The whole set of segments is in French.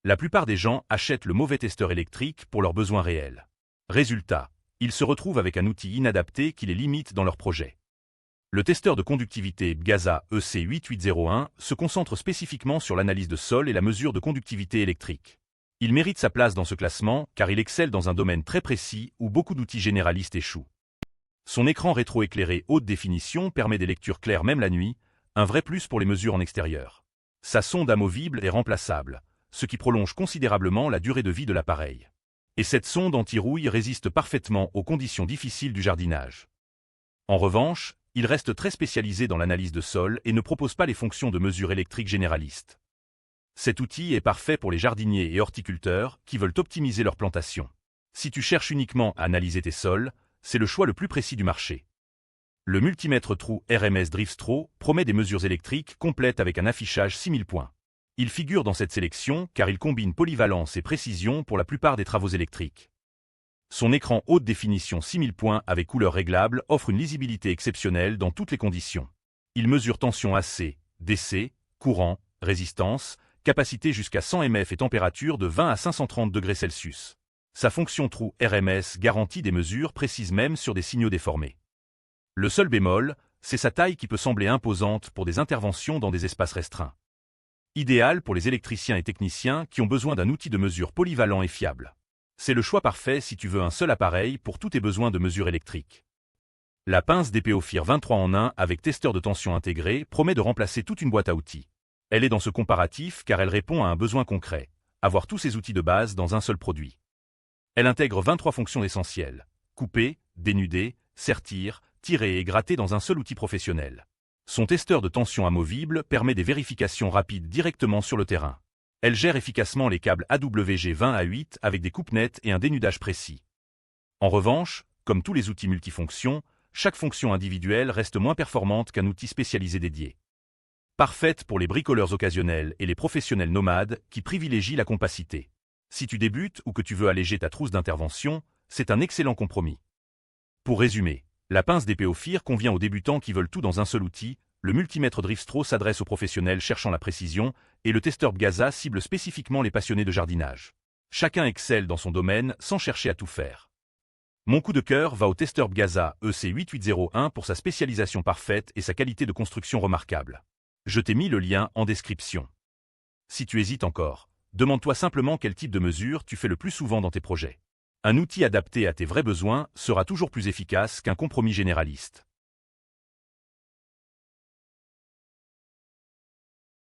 La plupart des gens achètent le mauvais testeur électrique pour leurs besoins réels. Résultat, ils se retrouvent avec un outil inadapté qui les limite dans leur projet. Le testeur de conductivité BGASA EC8801 se concentre spécifiquement sur l'analyse de sol et la mesure de conductivité électrique. Il mérite sa place dans ce classement car il excelle dans un domaine très précis où beaucoup d'outils généralistes échouent. Son écran rétroéclairé haute définition permet des lectures claires même la nuit, un vrai plus pour les mesures en extérieur. Sa sonde amovible est remplaçable, ce qui prolonge considérablement la durée de vie de l'appareil. Et cette sonde anti-rouille résiste parfaitement aux conditions difficiles du jardinage. En revanche, il reste très spécialisé dans l'analyse de sol et ne propose pas les fonctions de mesure électrique généralistes. Cet outil est parfait pour les jardiniers et horticulteurs qui veulent optimiser leur plantation. Si tu cherches uniquement à analyser tes sols, c'est le choix le plus précis du marché. Le multimètre trou RMS Driftstro promet des mesures électriques complètes avec un affichage 6000 points. Il figure dans cette sélection car il combine polyvalence et précision pour la plupart des travaux électriques. Son écran haute définition 6000 points avec couleur réglable offre une lisibilité exceptionnelle dans toutes les conditions. Il mesure tension AC, DC, courant, résistance, capacité jusqu'à 100 mF et température de 20 à 530 degrés Celsius. Sa fonction trou RMS garantit des mesures précises même sur des signaux déformés. Le seul bémol, c'est sa taille qui peut sembler imposante pour des interventions dans des espaces restreints. Idéal pour les électriciens et techniciens qui ont besoin d'un outil de mesure polyvalent et fiable. C'est le choix parfait si tu veux un seul appareil pour tous tes besoins de mesure électrique. La pince d'Epeofir 23 en 1 avec testeur de tension intégré promet de remplacer toute une boîte à outils. Elle est dans ce comparatif car elle répond à un besoin concret, avoir tous ces outils de base dans un seul produit. Elle intègre 23 fonctions essentielles, couper, dénuder, sertir, tirer et gratter dans un seul outil professionnel. Son testeur de tension amovible permet des vérifications rapides directement sur le terrain. Elle gère efficacement les câbles AWG 20 à 8 avec des coupes nettes et un dénudage précis. En revanche, comme tous les outils multifonctions, chaque fonction individuelle reste moins performante qu'un outil spécialisé dédié. Parfaite pour les bricoleurs occasionnels et les professionnels nomades qui privilégient la compacité. Si tu débutes ou que tu veux alléger ta trousse d'intervention, c'est un excellent compromis. Pour résumer, la pince d'Epeofir convient aux débutants qui veulent tout dans un seul outil, le multimètre Driftstro s'adresse aux professionnels cherchant la précision, et le testeur BGASA cible spécifiquement les passionnés de jardinage. Chacun excelle dans son domaine sans chercher à tout faire. Mon coup de cœur va au testeur BGASA EC8801 pour sa spécialisation parfaite et sa qualité de construction remarquable. Je t'ai mis le lien en description. Si tu hésites encore, demande-toi simplement quel type de mesure tu fais le plus souvent dans tes projets. Un outil adapté à tes vrais besoins sera toujours plus efficace qu'un compromis généraliste.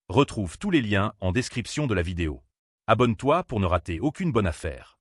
Retrouve tous les liens en description de la vidéo. Abonne-toi pour ne rater aucune bonne affaire.